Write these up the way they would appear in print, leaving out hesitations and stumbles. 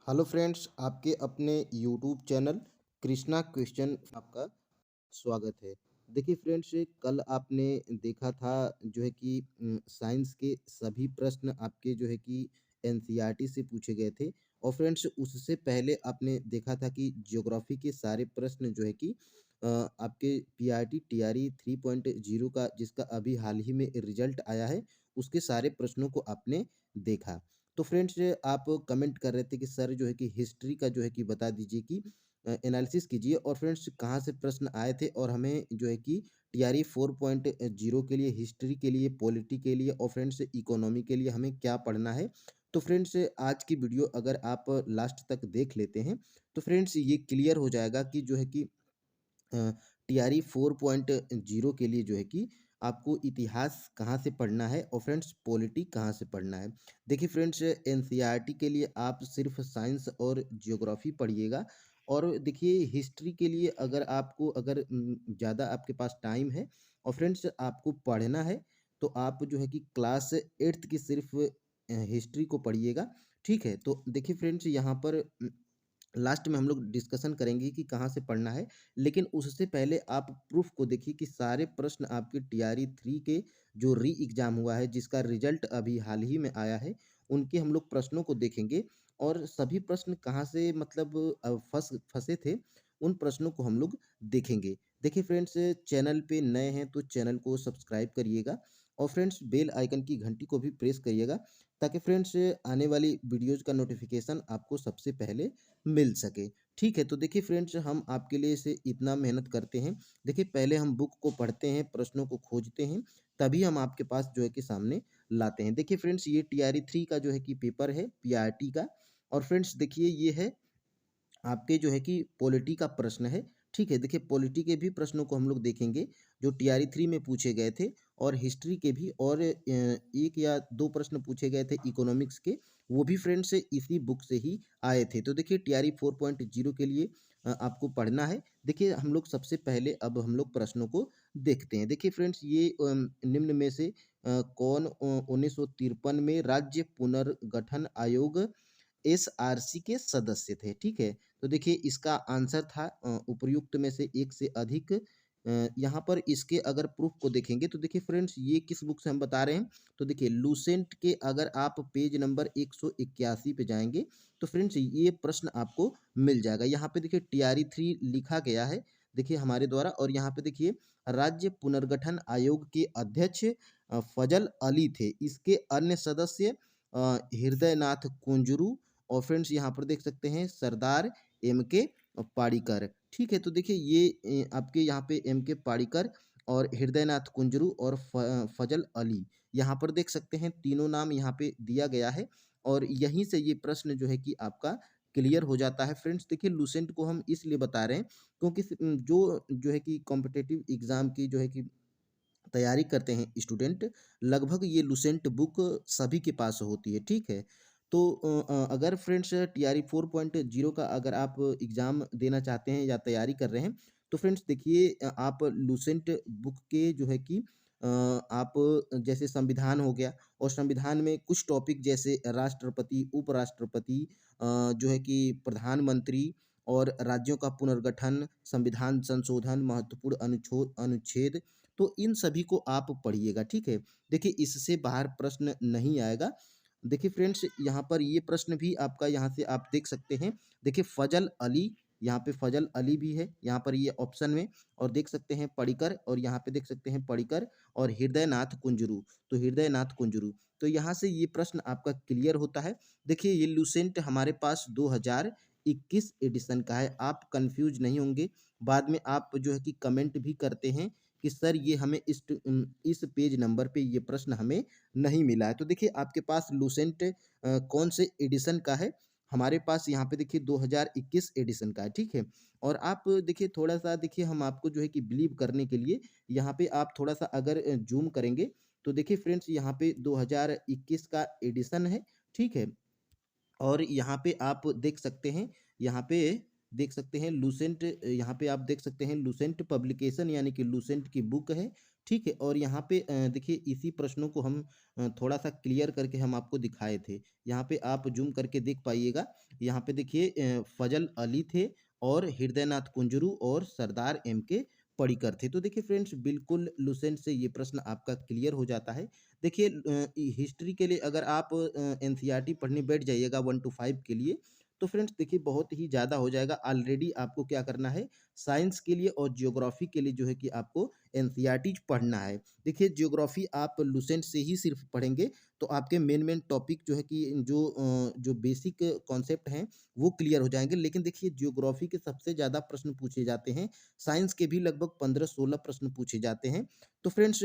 Hello friends, आपके अपने YouTube channel Krishna question आपका स्वागत है। देखिए फ्रेंड्स, कल आपने देखा था जो है कि साइंस के सभी प्रश्न आपके जो है कि एनसीईआरटी से पूछे गए थे। और फ्रेंड्स, उससे पहले आपने देखा था कि ज्योग्राफी के सारे प्रश्न जो है कि आपके पीआरटी टीआरई 3.0 का जिसका अभी हाल ही में रिजल्ट आया है, उसके सारे प्रश्नों को आपने देखा। तो फ्रेंड्स, आप कमेंट कर रहे थे कि सर जो है कि हिस्ट्री का जो है कि बता दीजिए कि एनालिसिस कीजिए, और फ्रेंड्स कहाँ से प्रश्न आए थे और हमें जो है कि टीआरई 4.0 के लिए, हिस्ट्री के लिए, पॉलिटी के लिए और फ्रेंड्स इकोनॉमी के लिए हमें क्या पढ़ना है। तो फ्रेंड्स, आज की वीडियो अगर आप लास्ट तक देख लेते हैं तो फ्रेंड्स ये क्लियर हो जाएगा कि जो है कि टीआरई 4.0 के लिए जो है कि आपको इतिहास कहाँ से पढ़ना है और फ्रेंड्स पॉलिटी कहाँ से पढ़ना है। देखिए फ्रेंड्स, एनसीईआरटी के लिए आप सिर्फ साइंस और ज्योग्राफी पढ़िएगा। और देखिए हिस्ट्री के लिए अगर ज़्यादा आपके पास टाइम है और फ्रेंड्स आपको पढ़ना है, तो आप जो है कि क्लास 8th की सिर्फ हिस्ट्री को पढ़िएगा। ठीक है, तो देखिए फ्रेंड्स, यहाँ पर लास्ट में हम लोग डिस्कशन करेंगे कि कहाँ से पढ़ना है। लेकिन उससे पहले आप प्रूफ को देखिए कि सारे प्रश्न आपके टीआरई 3 के जो री एग्जाम हुआ है, जिसका रिजल्ट अभी हाल ही में आया है, उनके हम लोग प्रश्नों को देखेंगे। और सभी प्रश्न कहाँ से मतलब फंसे थे, उन प्रश्नों को हम लोग देखेंगे। देखिए फ्रेंड्स, चैनल पे नए हैं तो चैनल को सब्सक्राइब करिएगा और फ्रेंड्स बेल आइकन की घंटी को भी प्रेस करिएगा, ताकि फ्रेंड्स आने वाली वीडियोज़ का नोटिफिकेशन आपको सबसे पहले मिल सके। ठीक है, तो देखिए फ्रेंड्स, हम आपके लिए से इतना मेहनत करते हैं। देखिए पहले हम बुक को पढ़ते हैं, प्रश्नों को खोजते हैं, तभी हम आपके पास जो है कि सामने लाते हैं। देखिए फ्रेंड्स, ये टीआरई 3 का जो है कि पेपर है पीआरटी का। और फ्रेंड्स देखिए ये है आपके जो है कि पॉलिटी का प्रश्न है। ठीक है, देखिए पॉलिटी के भी प्रश्नों को हम लोग देखेंगे जो टीआरई 3 में पूछे गए थे, और हिस्ट्री के भी, और एक या दो प्रश्न पूछे गए थे इकोनॉमिक्स के, वो भी फ्रेंड्स इसी बुक से ही आए थे। तो देखिए टीआरई 4.0 के लिए आपको पढ़ना है। देखिए हम लोग सबसे पहले अब हम लोग प्रश्नों को देखते हैं। देखिए फ्रेंड्स, ये निम्न में से कौन 1953 में राज्य पुनर्गठन आयोग एसआरसी के सदस्य थे। ठीक है, तो देखिए इसका आंसर था उपर्युक्त में से एक से अधिक। यहाँ पर इसके अगर प्रूफ को देखेंगे तो देखिए फ्रेंड्स, ये किस बुक से हम बता रहे हैं। तो देखिए लूसेंट के अगर आप पेज नंबर 181 पे जाएंगे तो फ्रेंड्स ये प्रश्न आपको मिल जाएगा। यहाँ पे देखिए टीआरई 3 लिखा गया है, देखिए हमारे द्वारा। और यहाँ पे देखिए राज्य पुनर्गठन आयोग के अध्यक्ष फजल अली थे। इसके अन्य सदस्य हृदयनाथ कुंजरू, और फ्रेंड्स यहाँ पर देख सकते हैं सरदार एम के पाड़ीकर। ठीक है, तो देखिए ये आपके यहाँ पे एम के पाड़ीकर और हृदयनाथ कुंजरू और फजल अली, यहाँ पर देख सकते हैं तीनों नाम यहाँ पे दिया गया है। और यहीं से ये प्रश्न जो है कि आपका क्लियर हो जाता है। फ्रेंड्स देखिए लूसेंट को हम इसलिए बता रहे हैं क्योंकि जो है कि कॉम्पिटिटिव एग्जाम की जो है कि तैयारी करते हैं स्टूडेंट, लगभग ये लूसेंट बुक सभी के पास होती है। ठीक है, तो अगर फ्रेंड्स टीआरई 4.0 का अगर आप एग्ज़ाम देना चाहते हैं या तैयारी कर रहे हैं, तो फ्रेंड्स देखिए आप लूसेंट बुक के जो है कि आप जैसे संविधान हो गया, और संविधान में कुछ टॉपिक जैसे राष्ट्रपति, उपराष्ट्रपति, जो है कि प्रधानमंत्री और राज्यों का पुनर्गठन, संविधान संशोधन, महत्वपूर्ण अनुच्छेद, तो इन सभी को आप पढ़िएगा। ठीक है, देखिए इससे बाहर प्रश्न नहीं आएगा। देखिए फ्रेंड्स, यहाँ पर ये प्रश्न भी आपका यहाँ से आप देख सकते हैं। देखिए फजल अली, यहाँ पे फजल अली भी है यहाँ पर ये ऑप्शन में, और देख सकते हैं पडिकर, और यहाँ पे देख सकते हैं पडिकर और हृदयनाथ कुंजरू। तो हृदयनाथ कुंजरू, तो यहाँ से ये प्रश्न आपका क्लियर होता है। देखिए ये लूसेंट हमारे पास 2021 एडिशन का है, आप कंफ्यूज नहीं होंगे। बाद में आप जो है कि कमेंट भी करते हैं कि सर ये हमें इस पेज नंबर पे ये प्रश्न हमें नहीं मिला है। तो देखिए आपके पास लूसेंट कौन से एडिशन का है, हमारे पास यहाँ पे देखिए 2021 एडिशन का है। ठीक है, और आप देखिए थोड़ा सा देखिए, हम आपको जो है कि बिलीव करने के लिए यहाँ पे आप थोड़ा सा अगर जूम करेंगे तो देखिए फ्रेंड्स यहाँ पे 2021 का एडिशन है। ठीक है, और यहाँ पे आप देख सकते हैं, यहाँ पे देख सकते हैं लूसेंट, यहाँ पे आप देख सकते हैं लूसेंट पब्लिकेशन यानी कि लूसेंट की बुक है। ठीक है। और यहाँ पे देखिए इसी प्रश्नों को हम थोड़ा-सा क्लियर करके हम आपको दिखाए थे। यहाँ पे आप ज़ूम करके देख पाइएगा। यहाँ पे देखिए फ़ज़ल अली थे और हृदयनाथ कुंजरू और सरदार एम.के. पडिक्कर थे। तो देखिए फ्रेंड्स बिल्कुल लुसेंट से ये प्रश्न आपका क्लियर हो जाता है। देखिए हिस्ट्री के लिए अगर आप एनसीईआरटी पढ़ने बैठ जाइएगा 1 टू 5 के लिए, तो फ्रेंड्स देखिए बहुत ही ज़्यादा हो जाएगा। ऑलरेडी आपको क्या करना है, साइंस के लिए और ज्योग्राफी के लिए जो है कि आपको एनसीईआरटी पढ़ना है। देखिए ज्योग्राफी आप लुसेंट से ही सिर्फ पढ़ेंगे तो आपके मेन टॉपिक जो है कि जो बेसिक कॉन्सेप्ट हैं वो क्लियर हो जाएँगे। लेकिन देखिए ज्योग्राफी के सबसे ज़्यादा प्रश्न पूछे जाते हैं, साइंस के भी लगभग 15-16 प्रश्न पूछे जाते हैं। तो फ्रेंड्स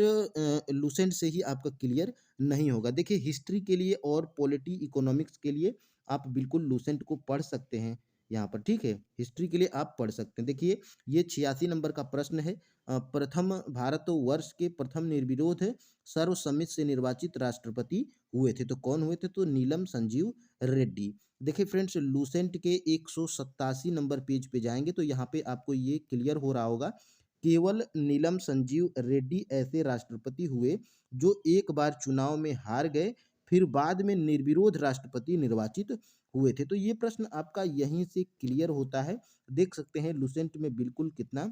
लुसेंट से ही आपका क्लियर नहीं होगा। देखिए हिस्ट्री के लिए और पॉलिटी इकोनॉमिक्स के लिए आप बिल्कुल लुसेंट को पढ़ सकते हैं यहाँ पर, ठीक है? हिस्ट्री के लिए आप पढ़ सकते हैं। देखिए ये 86 नंबर का प्रश्न है। प्रथम भारतवर्ष के प्रथम निर्विरोध सर्वसम्मति से निर्वाचित राष्ट्रपति हुए थे। तो कौन हुए थे? तो नीलम संजीव रेड्डी। देखिए फ्रेंड्स लुसेंट के 187 नंबर पेज पे जाएँगे तो यहाँ पे आपको ये क्लियर हो रहा होगा। केवल नीलम संजीव रेड्डी ऐसे राष्ट्रपति हुए जो एक बार चुनाव में हार गए, फिर बाद में निर्विरोध राष्ट्रपति निर्वाचित हुए थे। तो ये प्रश्न आपका यहीं से क्लियर होता है। देख सकते हैं लुसेंट में बिल्कुल कितना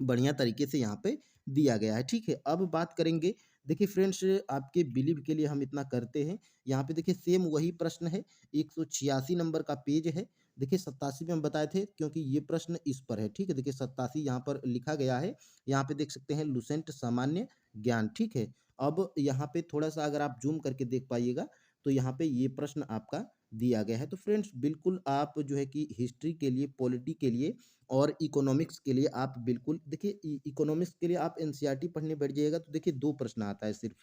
बढ़िया तरीके से यहाँ पे दिया गया है, ठीक है। अब बात करेंगे, देखिए फ्रेंड्स आपके बिलीव के लिए हम इतना करते हैं। यहाँ पे देखिए सेम वही प्रश्न है, 186 नंबर का पेज है। देखिए 87 में हम बताए थे क्योंकि ये प्रश्न इस पर है, ठीक है। देखिए 87 यहाँ पर लिखा गया है। यहाँ पे देख सकते हैं लुसेंट सामान्य ज्ञान, ठीक है। अब यहाँ पे थोड़ा-सा अगर आप ज़ूम करके देख पाइएगा, तो यहाँ पे ये प्रश्न आपका दिया गया है। तो फ्रेंड्स बिल्कुल आप जो है कि हिस्ट्री के लिए, पॉलिटी के लिए और इकोनॉमिक्स के लिए आप बिल्कुल देखिए इकोनॉमिक्स के लिए आप एनसीईआरटी पढ़ने बैठ जाइएगा तो देखिए 2 प्रश्न आता है सिर्फ।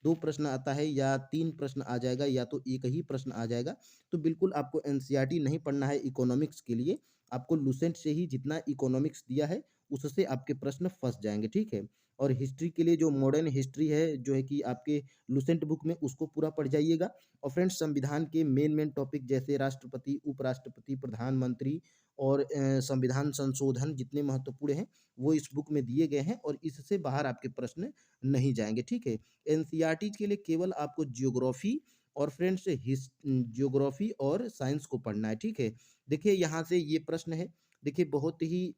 2 प्रश्न आता है या 3 प्रश्न आ जाएगा या तो 1 ही प्रश्न आ जाएगा। तो बिल्कुल आपको एनसीईआरटी नहीं पढ़ना है इकोनॉमिक्स के लिए। आपको लुसेंट से ही जितना इकोनॉमिक्स दिया है उससे आपके प्रश्न फँस जाएँगे, ठीक है। और हिस्ट्री के लिए जो मॉडर्न हिस्ट्री है जो है कि आपके लुसेंट बुक में उसको पूरा पढ़ जाइएगा। और फ्रेंड्स संविधान के मेन टॉपिक जैसे राष्ट्रपति, उपराष्ट्रपति, प्रधानमंत्री और संविधान संशोधन जितने महत्वपूर्ण हैं, वो इस बुक में दिए गए हैं और इससे बाहर आपके प्रश्न नहीं जाएँगे, ठीक है? एनसीईआरटी के लिए केवल आपको ज्योग्राफी और फ्रेंड्स ज्योग्राफी और साइंस को पढ़ना है, ठीक है? देखिए यहाँ से ये प्रश्न है, देखिए बहुत ही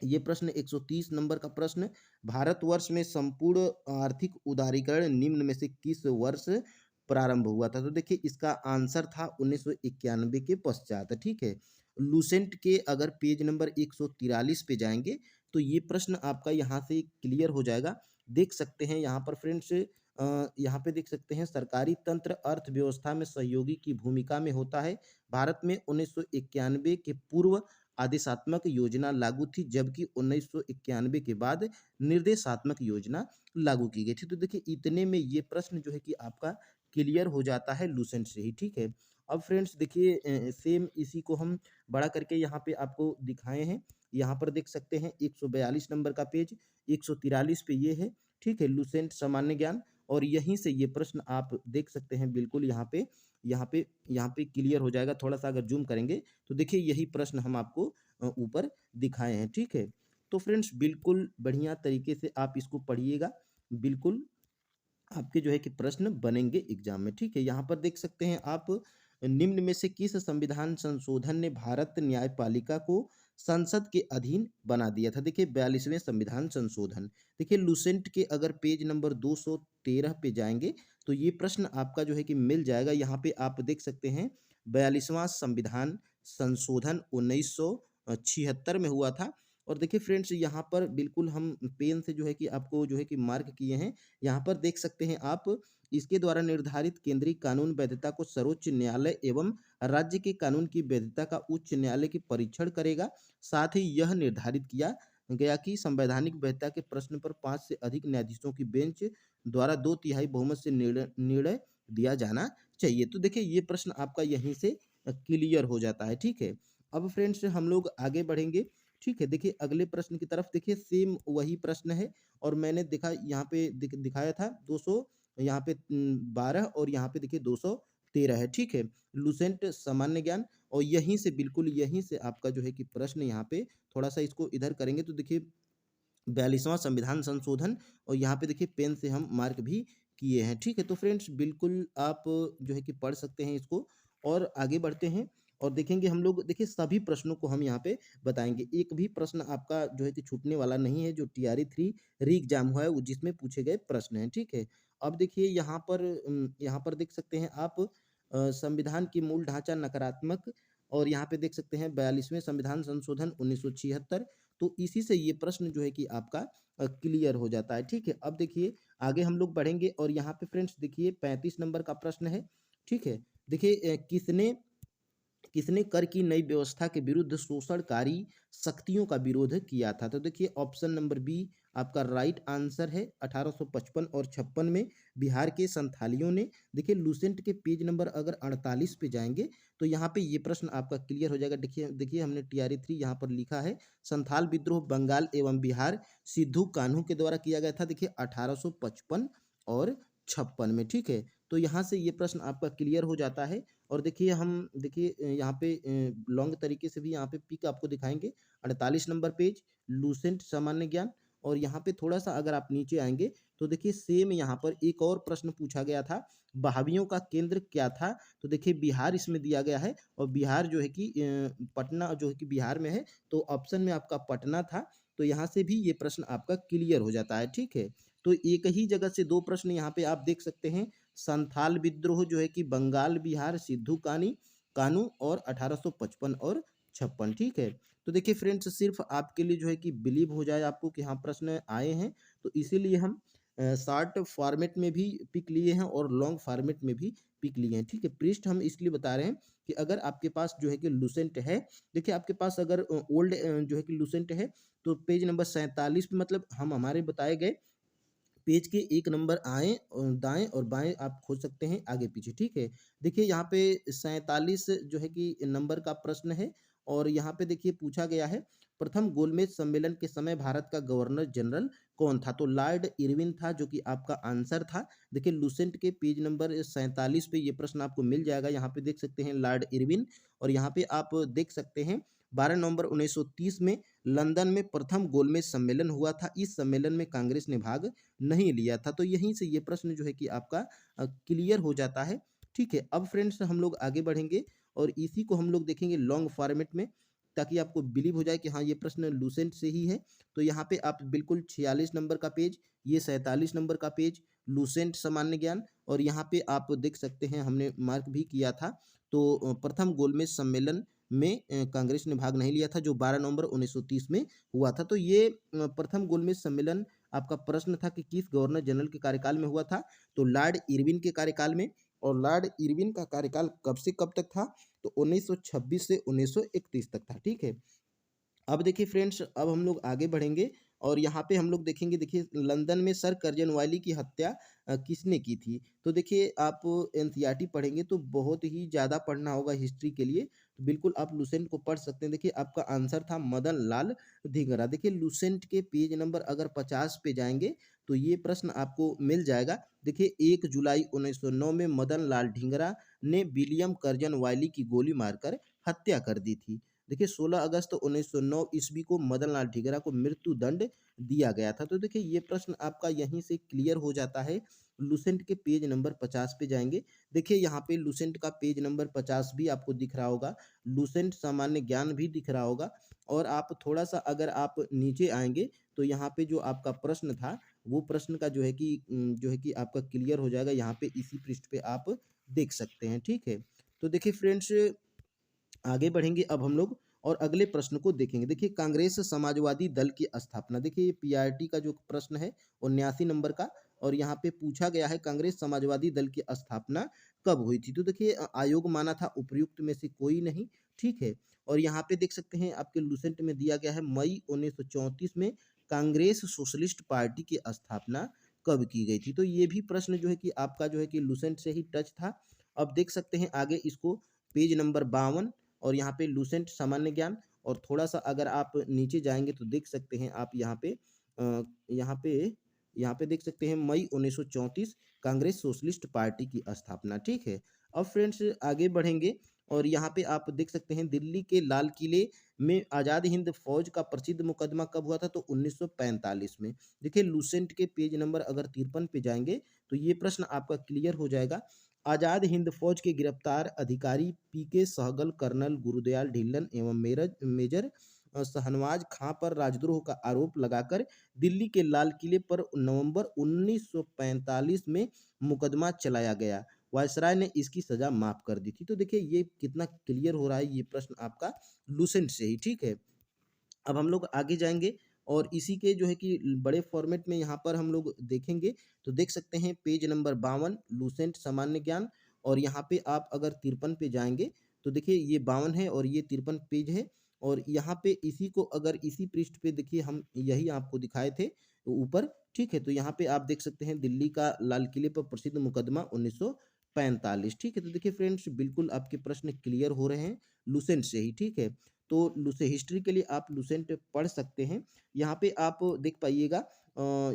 ये प्रश्न 130 नंबर का प्रश्न, भारतवर्ष में संपूर्ण आर्थिक उदारीकरण निम्न में से किस वर्ष प्रारंभ हुआ था? तो देखिए इसका आंसर था 1991 के पश्चात, ठीक है। लुसेंट के अगर पेज नंबर 143 पे जाएंगे तो ये प्रश्न आपका यहाँ से क्लियर हो जाएगा। देख सकते हैं यहाँ पर फ्रेंड्स यहाँ पे देख सकते हैं सरकारी तंत्र अर्थव्यवस्था में सहयोगी की भूमिका में होता है। भारत में 1991 के पूर्व आदेशात्मक योजना लागू थी जबकि 1991 के बाद निर्देशात्मक योजना लागू की गई थी। तो देखिए इतने में ये प्रश्न जो है कि आपका क्लियर हो जाता है लुसेंट से ही, ठीक है। अब फ्रेंड्स देखिए सेम इसी को हम बड़ा करके यहाँ पे आपको दिखाए हैं। यहाँ पर देख सकते हैं 142 नंबर का पेज, 143 पे ये है, ठीक है, लुसेंट सामान्य ज्ञान। और यहीं से ये प्रश्न आप देख सकते हैं बिल्कुल यहाँ पे क्लियर हो जाएगा। थोड़ा-सा अगर ज़ूम करेंगे तो देखिए यही प्रश्न हम आपको ऊपर दिखाए हैं, ठीक है। तो फ्रेंड्स बिल्कुल बढ़िया तरीके से आप इसको पढ़िएगा, बिल्कुल आपके जो है कि प्रश्न बनेंगे एग्जाम में, ठीक है। यहाँ पर देख सकते हैं आप निम्न में से किस संविधान संशोधन ने भारत न्यायपालिका को संसद के अधीन बना दिया था? देखिए 42वें संविधान संशोधन। देखिए लुसेंट के अगर पेज नंबर 213 पे जाएंगे तो ये प्रश्न आपका जो है कि मिल जाएगा। यहाँ पे आप देख सकते हैं 42वां संविधान संशोधन 1976 में हुआ था। और देखिए फ्रेंड्स यहाँ पर बिल्कुल हम पेन से जो है कि आपको जो है कि मार्क किए हैं। यहाँ पर देख सकते हैं आप, इसके द्वारा निर्धारित केंद्रीय कानून वैधता को सर्वोच्च न्यायालय एवं राज्य के कानून की वैधता का उच्च न्यायालय की परीक्षण करेगा। साथ ही यह निर्धारित किया गया कि संवैधानिक वैधता के प्रश्न पर 5 से अधिक न्यायाधीशों की बेंच द्वारा 2/3 बहुमत से निर्णय निर्णय दिया जाना चाहिए। तो देखिए ये प्रश्न आपका यहीं से क्लियर हो जाता है, ठीक है। अब फ्रेंड्स हम लोग आगे बढ़ेंगे, ठीक है। देखिए अगले प्रश्न की तरफ, देखिए सेम वही प्रश्न है और मैंने देखा यहाँ पे दिखाया था 200, यहाँ पे 12 और यहाँ पे देखिए 213 है, ठीक है। लुसेंट सामान्य ज्ञान। और यहीं से बिल्कुल यहीं से आपका जो है कि प्रश्न यहाँ पे थोड़ा सा इसको इधर करेंगे तो देखिए 42वां संविधान संशोधन, और यहाँ पे देखिए पेन से हम मार्क भी किए हैं। ठीक है, तो फ्रेंड्स बिल्कुल आप जो है कि पढ़ सकते हैं इसको, और आगे बढ़ते हैं और देखेंगे हम लोग। देखिए सभी प्रश्नों को हम यहाँ पे बताएंगे, एक भी प्रश्न आपका जो है कि छूटने वाला नहीं है, जो टीआरई 3 री एग्जाम हुआ है वो जिसमें पूछे गए प्रश्न हैं। ठीक है, अब देखिए यहाँ पर देख सकते हैं आप संविधान की मूल ढांचा नकारात्मक, और यहाँ पे देख सकते हैं 42वें संविधान संशोधन 1976। तो इसी से ये प्रश्न जो है कि आपका क्लियर हो जाता है। ठीक है, अब देखिए आगे हम लोग बढ़ेंगे, और यहाँ पे फ्रेंड्स देखिए 35 नंबर का प्रश्न है। ठीक है, देखिए किसने किसने कर की नई व्यवस्था के विरुद्ध शोषणकारी शक्तियों का विरोध किया था? तो देखिए ऑप्शन नंबर बी आपका राइट आंसर है। 1855 और 56 में बिहार के संथालियों ने, देखिए लूसेंट के पेज नंबर अगर 48 पे जाएंगे तो यहाँ पे ये प्रश्न आपका क्लियर हो जाएगा। देखिए देखिए हमने टीआरई 3 यहाँ पर लिखा है, संथाल विद्रोह बंगाल एवं बिहार सिद्धू कान्हू के द्वारा किया गया था। देखिए 1855 और 56 में। ठीक है, तो यहाँ से ये प्रश्न आपका क्लियर हो जाता है। और देखिए हम देखिए यहाँ पे लॉन्ग तरीके से भी यहाँ पे पिक आपको दिखाएंगे। 48 नंबर पेज लूसेंट सामान्य ज्ञान, और यहाँ पे थोड़ा सा अगर आप नीचे आएंगे तो देखिए सेम यहाँ पर एक और प्रश्न पूछा गया था, बहावियों का केंद्र क्या था? तो देखिए बिहार इसमें दिया गया है, और बिहार जो है कि पटना जो है कि बिहार में है, तो ऑप्शन में आपका पटना था। तो यहाँ से भी ये प्रश्न आपका क्लियर हो जाता है। ठीक है, तो एक ही जगह से दो प्रश्न यहाँ पे आप देख सकते हैं, संथाल विद्रोह जो है कि बंगाल बिहार सिद्धू कानू और 1855 और 56। ठीक है, तो देखिए फ्रेंड्स सिर्फ आपके लिए जो है कि बिलीव हो जाए आपको कि हाँ प्रश्न आए हैं, तो इसीलिए हम शॉर्ट फॉर्मेट में भी पिक लिए हैं और लॉन्ग फॉर्मेट में भी पिक लिए हैं। ठीक है, पृष्ठ हम इसलिए बता रहे हैं कि अगर आपके पास जो है कि लूसेंट है, देखिए आपके पास अगर ओल्ड जो है कि लूसेंट है, तो पेज नंबर 47 पे, मतलब हम हमारे बताए गए पेज के एक नंबर आएँ और दाएँ और बाएँ आप खोज सकते हैं आगे पीछे। ठीक है, देखिए यहाँ पे 47 जो है कि नंबर का प्रश्न है, और यहाँ पे देखिए पूछा गया है, प्रथम गोलमेज सम्मेलन के समय भारत का गवर्नर जनरल कौन था? तो लॉर्ड इरविन था, जो कि आपका आंसर था। देखिए लूसेंट के पेज नंबर 47 पे ये प्रश्न आपको मिल जाएगा। यहाँ पे देख सकते हैं लॉर्ड इरविन, और यहाँ पे आप देख सकते हैं 12 नवंबर 1930 में लंदन में प्रथम गोलमेज सम्मेलन हुआ था। इस सम्मेलन में कांग्रेस ने भाग नहीं लिया था। तो यहीं से ये प्रश्न जो है कि आपका क्लियर हो जाता है। ठीक है, अब फ्रेंड्स हम लोग आगे बढ़ेंगे, और इसी को हम लोग देखेंगे लॉन्ग फॉर्मेट में, ताकि आपको बिलीव हो जाए कि हाँ ये प्रश्न लूसेंट से ही है। तो यहाँ पे आप बिल्कुल 46 नंबर का पेज, ये 47 नंबर का पेज लूसेंट सामान्य ज्ञान, और यहाँ पे आप देख सकते हैं हमने मार्क भी किया था। तो प्रथम गोलमेज सम्मेलन में कांग्रेस ने भाग नहीं लिया था, जो 12 नवंबर 1930 में हुआ था। तो ये प्रथम गोलमेज सम्मेलन आपका प्रश्न था कि किस गवर्नर जनरल के कार्यकाल में हुआ था? तो लॉर्ड इरविन के कार्यकाल में, और लॉर्ड इरविन का कार्यकाल कब से कब तक था? तो 1926 से 1931 तक था। ठीक है, अब देखिए फ्रेंड्स अब हम लोग आगे बढ़ेंगे, और यहाँ पे हम लोग देखेंगे, देखिए लंदन में सर कर्जन वाली की हत्या किसने की थी? तो देखिए आप एनसीईआरटी पढ़ेंगे तो बहुत ही ज़्यादा पढ़ना होगा हिस्ट्री के लिए, तो बिल्कुल आप लुसेंट को पढ़ सकते हैं। देखिए आपका आंसर था मदन लाल धिंगरा। देखिए लुसेंट के पेज नंबर अगर 50 पे जाएंगे तो ये प्रश्न आपको मिल जाएगा। देखिए 1 जुलाई 1909 में मदन लाल ढींगरा ने विलियम कर्जन वायली की गोली मारकर हत्या कर दी थी। देखिए 16 अगस्त 1909 ईस्वी को मदन लाल ढींगरा को मृत्यु दंड दिया गया था। तो देखिए ये प्रश्न आपका यहीं से क्लियर हो जाता है। लुसेंट के पेज नंबर 50 पे जाएंगे, देखिए यहाँ पे लुसेंट का पेज नंबर 50 भी आपको दिख रहा होगा, लुसेंट सामान्य ज्ञान भी दिख रहा होगा, और आप थोड़ा सा अगर आप नीचे आएंगे तो यहाँ पे जो आपका प्रश्न था वो प्रश्न का जो है कि आपका क्लियर हो जाएगा। यहाँ पे इसी पृष्ठ पे आप देख सकते हैं। ठीक है, तो देखिए फ्रेंड्स आगे बढ़ेंगे अब हम लोग, और अगले प्रश्न को देखेंगे। देखिए कांग्रेस समाजवादी दल की स्थापना, देखिए ये पीआरटी का जो प्रश्न है 79 नंबर का, और यहाँ पे पूछा गया है कांग्रेस समाजवादी दल की स्थापना कब हुई थी? तो देखिए आयोग माना था उपयुक्त में से कोई नहीं। ठीक है, और यहाँ पे देख सकते हैं आपके लुसेंट में दिया गया है मई 1934 में कांग्रेस सोशलिस्ट पार्टी की स्थापना कब की गई थी? तो ये भी प्रश्न जो है कि आपका जो है कि लुसेंट से ही टच था। अब देख सकते हैं आगे इसको, पेज नंबर 52, और यहाँ पे लूसेंट सामान्य ज्ञान, और थोड़ा सा अगर आप नीचे जाएंगे तो देख सकते हैं आप यहाँ पे यहाँ पे यहाँ पे देख सकते हैं मई 1934 कांग्रेस सोशलिस्ट पार्टी की स्थापना। ठीक है, अब फ्रेंड्स आगे बढ़ेंगे, और यहाँ पे आप देख सकते हैं दिल्ली के लाल किले में आज़ाद हिंद फौज का प्रसिद्ध मुकदमा कब हुआ था, तो 1945 में। देखिए लूसेंट के पेज नंबर अगर 53 पे जाएंगे तो ये प्रश्न आपका क्लियर हो जाएगा। आज़ाद हिंद फौज के गिरफ्तार अधिकारी पीके सहगल, कर्नल गुरुदयाल ढिल्लन एवं मेजर शहनवाज खां पर राजद्रोह का आरोप लगाकर दिल्ली के लाल किले पर नवंबर 1945 में मुकदमा चलाया गया। वायसराय ने इसकी सजा माफ कर दी थी। तो देखिए ये कितना क्लियर हो रहा है ये प्रश्न आपका लूसेंट से ही, ठीक है। अब हम लोग आगे जाएंगे और इसी के जो है कि बड़े फॉर्मेट में यहाँ पर हम लोग देखेंगे तो देख सकते हैं पेज नंबर 52 लूसेंट सामान्य ज्ञान। और यहाँ पे आप अगर 53 पे जाएंगे तो देखिए ये 52 है और ये 53 पेज है। और यहाँ पे इसी को अगर इसी पृष्ठ पे देखिए हम यही आपको दिखाए थे ऊपर, ठीक है। तो यहाँ पे आप देख सकते हैं दिल्ली का लाल किले पर प्रसिद्ध मुकदमा 1945, ठीक है। तो देखिए फ्रेंड्स बिल्कुल आपके प्रश्न क्लियर हो रहे हैं लूसेंट से ही, ठीक है। तो लूसे हिस्ट्री के लिए आप लूसेंट पढ़ सकते हैं। यहाँ पे आप देख पाइएगा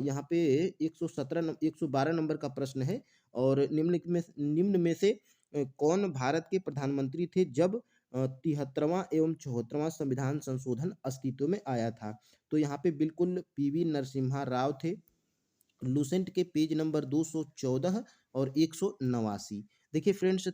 यहाँ पे 112 नंबर का प्रश्न है। और निम्न में से कौन भारत के प्रधानमंत्री थे जब 73वां एवं 74वां संविधान संशोधन अस्तित्व में आया था। तो यहाँ पे बिल्कुल पीवी नरसिम्हा राव थे। लूसेंट के पेज नंबर 214 और 189। देखिए फ्रेंड्स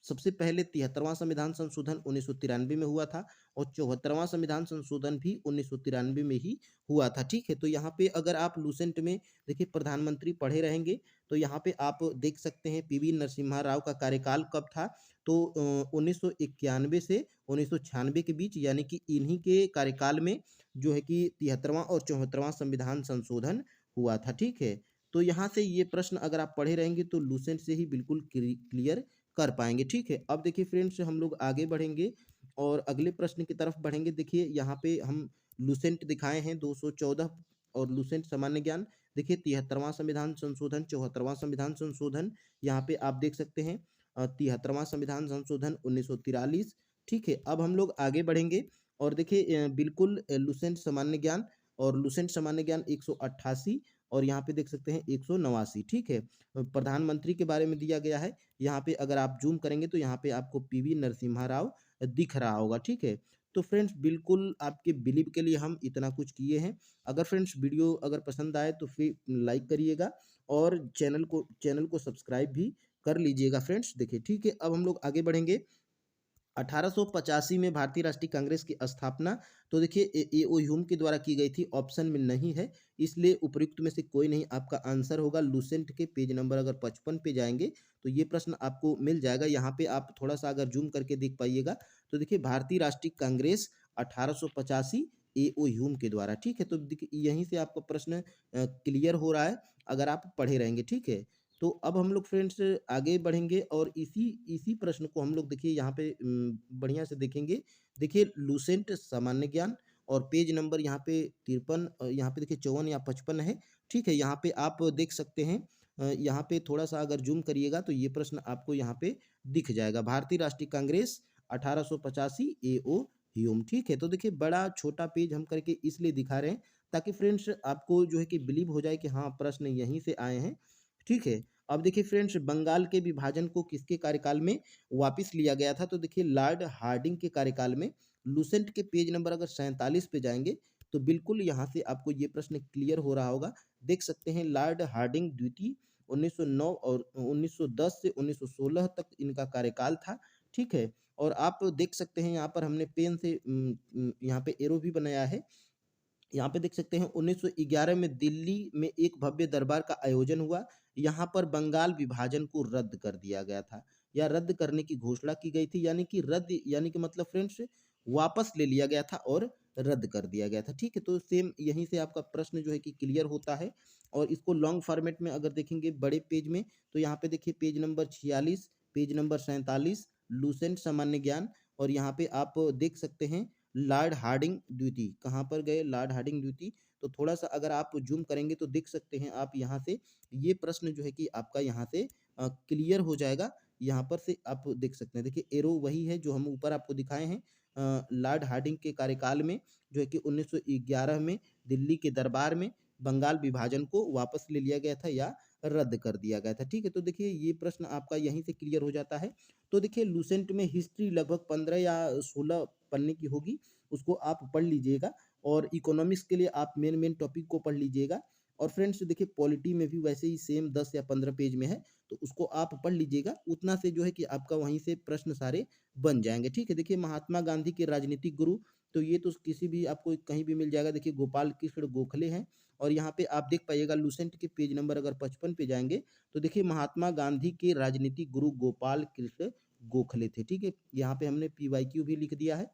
सबसे पहले 73वां संविधान संशोधन 1993 में हुआ था और 74वां संविधान संशोधन भी 1993 में ही हुआ था, ठीक है। तो यहाँ पे अगर आप लूसेंट में देखिए प्रधानमंत्री पढ़े रहेंगे तो यहाँ पे आप देख सकते हैं पीवी नरसिम्हा राव का कार्यकाल कब था, तो 1991 से 1996 के बीच, यानी कि इन्हीं के कार्यकाल में जो है कि 73वां और 74वां संविधान संशोधन हुआ था, ठीक है। तो यहाँ से ये प्रश्न अगर आप पढ़े रहेंगे तो लूसेंट से ही बिल्कुल क्लियर कर पाएंगे, ठीक है। अब देखिए फ्रेंड्स हम लोग आगे बढ़ेंगे और अगले प्रश्न की तरफ बढ़ेंगे। देखिए यहाँ पे हम लूसेंट दिखाए हैं 214 और लूसेंट सामान्य ज्ञान। देखिए 73वां संविधान संशोधन, 74वां संविधान संशोधन, यहाँ पे आप देख सकते हैं 73वां संविधान संशोधन 1943, ठीक है। अब हम लोग आगे बढ़ेंगे और देखिए बिल्कुल लूसेंट सामान्य ज्ञान और लूसेंट सामान्य ज्ञान 188 और यहाँ पे देख सकते हैं 189, ठीक है। प्रधानमंत्री के बारे में दिया गया है। यहाँ पे अगर आप जूम करेंगे तो यहाँ पे आपको पीवी नरसिम्हा राव दिख रहा होगा, ठीक है। तो फ्रेंड्स बिल्कुल आपके बिलीव के लिए हम इतना कुछ किए हैं। अगर फ्रेंड्स वीडियो अगर पसंद आए तो फिर लाइक करिएगा और चैनल को सब्सक्राइब भी कर लीजिएगा फ्रेंड्स। देखिए ठीक है, अब हम लोग आगे बढ़ेंगे। 1885 में भारतीय राष्ट्रीय कांग्रेस की स्थापना, तो देखिए ए ओ ह्यूम के द्वारा की गई थी, ऑप्शन में नहीं है, इसलिए उपर्युक्त में से कोई नहीं आपका आंसर होगा। लूसेंट के पेज नंबर अगर 55 पे जाएंगे तो ये प्रश्न आपको मिल जाएगा। यहाँ पे आप थोड़ा सा अगर जूम करके देख पाइएगा तो देखिए भारतीय राष्ट्रीय कांग्रेस 1885 ए ओ ह्यूम के द्वारा, ठीक है। तो देखिए यहीं से आपका प्रश्न क्लियर हो रहा है अगर आप पढ़े रहेंगे, ठीक है। तो अब हम लोग फ्रेंड्स आगे बढ़ेंगे और इसी इसी प्रश्न को हम लोग देखिए यहाँ पे बढ़िया से देखेंगे। देखिए लूसेंट सामान्य ज्ञान और पेज नंबर यहाँ पे 53, यहाँ पे देखिए 54 या 55 है, ठीक है। यहाँ पे आप देख सकते हैं यहाँ पे थोड़ा सा अगर जूम करिएगा तो ये प्रश्न आपको यहाँ पे दिख जाएगा। भारतीय राष्ट्रीय कांग्रेस 1885 ए ओ ह्यूम, ठीक है। तो देखिए बड़ा छोटा पेज हम करके इसलिए दिखा रहे हैं ताकि फ्रेंड्स आपको जो है कि बिलीव हो जाए कि हाँ प्रश्न यहीं से आए हैं, ठीक है। अब देखिए फ्रेंड्स बंगाल के विभाजन को किसके कार्यकाल में वापस लिया गया था, तो देखिए लॉर्ड हार्डिंग के कार्यकाल में। लूसेंट के पेज नंबर अगर 47 पे जाएंगे तो बिल्कुल यहाँ से आपको ये प्रश्न क्लियर हो रहा होगा। देख सकते हैं लॉर्ड हार्डिंग द्वितीय 1909 और 1910 से 1916 तक इनका कार्यकाल था, ठीक है। और आप देख सकते हैं यहाँ पर हमने पेन से यहाँ पे एरो भी बनाया है। यहाँ पे देख सकते हैं 1911 में दिल्ली में एक भव्य दरबार का आयोजन हुआ। यहाँ पर बंगाल विभाजन को रद्द कर दिया गया था या रद्द करने की घोषणा की गई थी, यानी कि रद्द यानी कि मतलब फ्रेंड्स वापस ले लिया गया था और रद्द कर दिया गया था, ठीक है। तो सेम यहीं से आपका प्रश्न जो है कि क्लियर होता है। और इसको लॉन्ग फॉर्मेट में अगर देखेंगे बड़े पेज में तो यहाँ पे देखिए page number 46, page number 47 Lucent सामान्य ज्ञान। और यहाँ पे आप देख सकते हैं लॉर्ड हार्डिंग द्वितीय, कहाँ पर गए लॉर्ड हार्डिंग द्वितीय, तो थोड़ा सा अगर आप जूम करेंगे तो देख सकते हैं आप यहाँ से ये प्रश्न जो है कि आपका यहाँ से क्लियर हो जाएगा। यहाँ पर से आप देख सकते हैं देखिए एरो वही है जो हम ऊपर आपको दिखाए हैं। लॉर्ड हार्डिंग के कार्यकाल में जो है कि 1911 में दिल्ली के दरबार में बंगाल विभाजन को वापस ले लिया गया था या रद्द कर दिया गया था, ठीक है। तो देखिए ये प्रश्न आपका यहीं से क्लियर हो जाता है। तो देखिए लूसेंट में हिस्ट्री लगभग 15 या 16 पन्ने की होगी, उसको आप पढ़ लीजिएगा। और इकोनॉमिक्स के लिए आप मेन मेन टॉपिक को पढ़ लीजिएगा। और फ्रेंड्स देखिए पॉलिटी में भी वैसे ही सेम 10 या 15 पेज में है, तो उसको आप पढ़ लीजिएगा। उतना से जो है कि आपका वहीं से प्रश्न सारे बन जाएंगे। ठीक है, देखिए महात्मा गांधी के राजनीतिक गुरु, तो ये तो किसी भी आपको कहीं भी मिल जाएगा। देखिए गोपाल कृष्ण गोखले हैं। और यहाँ पे आप देख पाइएगा लूसेंट के पेज नंबर अगर 55 पे जाएंगे, तो देखिए महात्मा गांधी के राजनीतिक गुरु गोपाल कृष्ण गोखले थे। ठीक है, यहाँ पे हमने PYQ भी लिख दिया है।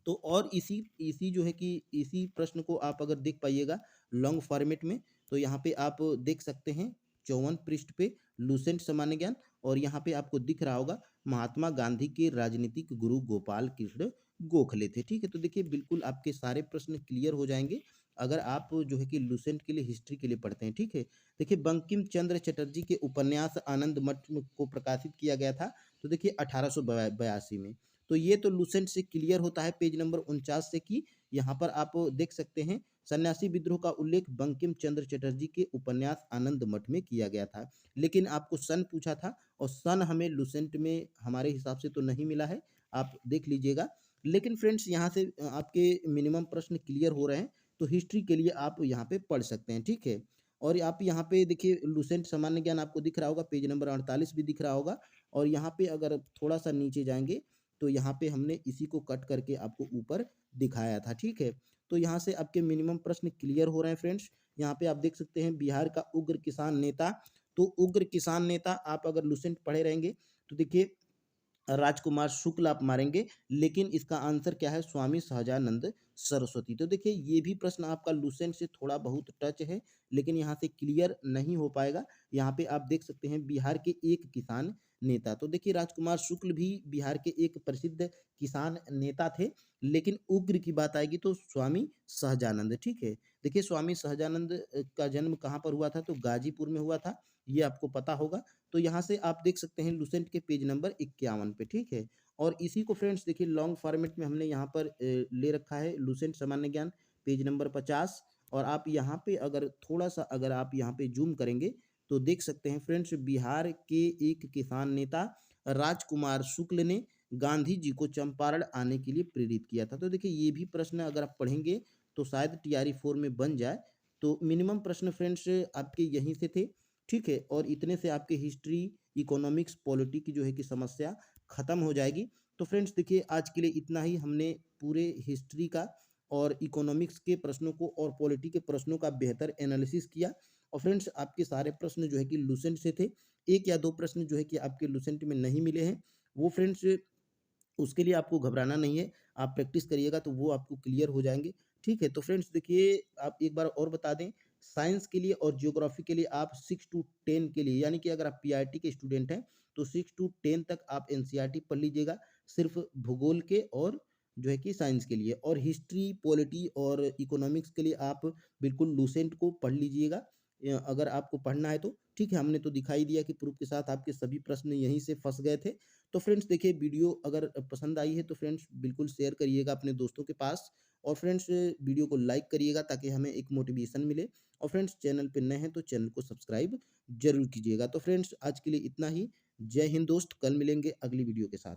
तो और इसी इसी जो है कि इसी प्रश्न को आप अगर देख पाइएगा लॉन्ग फॉर्मेट में, तो यहाँ पे आप देख सकते हैं 54 पृष्ठ पे लूसेंट सामान्य ज्ञान। और यहाँ पे आपको दिख रहा होगा महात्मा गांधी के राजनीतिक गुरु गोपाल कृष्ण गोखले थे। ठीक है, तो देखिए बिल्कुल आपके सारे प्रश्न क्लियर हो जाएंगे अगर आप जो है कि लूसेंट के लिए हिस्ट्री के लिए पढ़ते हैं। ठीक है, देखिए बंकिम चंद्र चटर्जी के उपन्यास आनंद मठ को प्रकाशित किया गया था, तो देखिए 1882 में। तो ये तो लूसेंट से क्लियर होता है पेज नंबर 49 से कि यहाँ पर आप देख सकते हैं सन्यासी विद्रोह का उल्लेख बंकिम चंद्र चटर्जी के उपन्यास आनंद मठ में किया गया था। लेकिन आपको सन पूछा था, और सन हमें लूसेंट में हमारे हिसाब से तो नहीं मिला है, आप देख लीजिएगा। लेकिन फ्रेंड्स यहाँ से आपके मिनिमम प्रश्न क्लियर हो रहे हैं, तो हिस्ट्री के लिए आप यहाँ पे पढ़ सकते हैं। ठीक है, और आप यहाँ पे देखिए लूसेंट सामान्य ज्ञान आपको दिख रहा होगा, पेज नंबर 48 भी दिख रहा होगा। और यहाँ पे अगर थोड़ा सा नीचे जाएंगे, तो यहाँ पे हमने इसी को कट करके आपको ऊपर दिखाया था। ठीक है, तो यहाँ से आपके मिनिमम प्रश्न क्लियर हो रहे हैं फ्रेंड्स। यहाँ पे आप देख सकते हैं बिहार का उग्र किसान नेता, तो उग्र किसान नेता आप अगर लुसेंट पढ़े रहेंगे, तो देखिए राजकुमार शुक्ल आप मारेंगे। लेकिन इसका आंसर क्या है, स्वामी सहजानंद सरस्वती। तो देखिए ये भी प्रश्न आपका लूसेंट से थोड़ा बहुत टच है, लेकिन यहाँ से क्लियर नहीं हो पाएगा। यहाँ पे आप देख सकते हैं बिहार के एक किसान नेता, तो देखिए राजकुमार शुक्ल भी बिहार के एक प्रसिद्ध किसान नेता थे। लेकिन उग्र की बात आएगी तो स्वामी सहजानंद। ठीक है, देखिए स्वामी सहजानंद का जन्म कहाँ पर हुआ था, तो गाजीपुर में हुआ था, ये आपको पता होगा। तो यहाँ से आप देख सकते हैं लुसेंट के पेज नंबर 51 पे। ठीक है, और इसी को फ्रेंड्स देखिए लॉन्ग फॉर्मेट में हमने यहाँ पर ले रखा है लुसेंट सामान्य ज्ञान पेज नंबर 50। और आप यहाँ पे अगर थोड़ा सा अगर आप यहाँ पे जूम करेंगे, तो देख सकते हैं फ्रेंड्स बिहार के एक किसान नेता राजकुमार शुक्ल ने गांधी जी को चंपारण आने के लिए प्रेरित किया था। तो देखिए ये भी प्रश्न अगर आप पढ़ेंगे तो शायद TRE 4 में बन जाए। तो मिनिमम प्रश्न फ्रेंड्स आपके यहीं से थे। ठीक है, और इतने से आपके हिस्ट्री, इकोनॉमिक्स, पॉलिटी की जो है कि समस्या खत्म हो जाएगी। तो फ्रेंड्स देखिए आज के लिए इतना ही, हमने पूरे हिस्ट्री का और इकोनॉमिक्स के प्रश्नों को और पॉलिटी के प्रश्नों का बेहतर एनालिसिस किया। और फ्रेंड्स आपके सारे प्रश्न जो है कि लूसेंट से थे। एक या दो प्रश्न जो है कि आपके लूसेंट में नहीं मिले हैं, वो फ्रेंड्स उसके लिए आपको घबराना नहीं है, आप प्रैक्टिस करिएगा तो वो आपको क्लियर हो जाएँगे। ठीक है, तो फ्रेंड्स देखिए आप एक बार और बता दें, साइंस के लिए और ज्योग्राफी के लिए आप 6 टू 10 के लिए, यानी कि अगर आप PRT के स्टूडेंट हैं, तो 6 टू 10 तक आप NCERT पढ़ लीजिएगा, सिर्फ़ भूगोल के और जो है कि साइंस के लिए। और हिस्ट्री, पॉलिटी और इकोनॉमिक्स के लिए आप बिल्कुल लूसेंट को पढ़ लीजिएगा, अगर आपको पढ़ना है तो। ठीक है, हमने तो दिखाई दिया कि प्रूफ़ के साथ आपके सभी प्रश्न यहीं से फँस गए थे। तो फ्रेंड्स देखिए वीडियो अगर पसंद आई है तो फ्रेंड्स बिल्कुल शेयर करिएगा अपने दोस्तों के पास। और फ्रेंड्स वीडियो को लाइक करिएगा ताकि हमें एक मोटिवेशन मिले। और फ्रेंड्स चैनल पे नए हैं तो चैनल को सब्सक्राइब जरूर कीजिएगा। तो फ्रेंड्स आज के लिए इतना ही। जय हिंद दोस्त, कल मिलेंगे अगली वीडियो के साथ।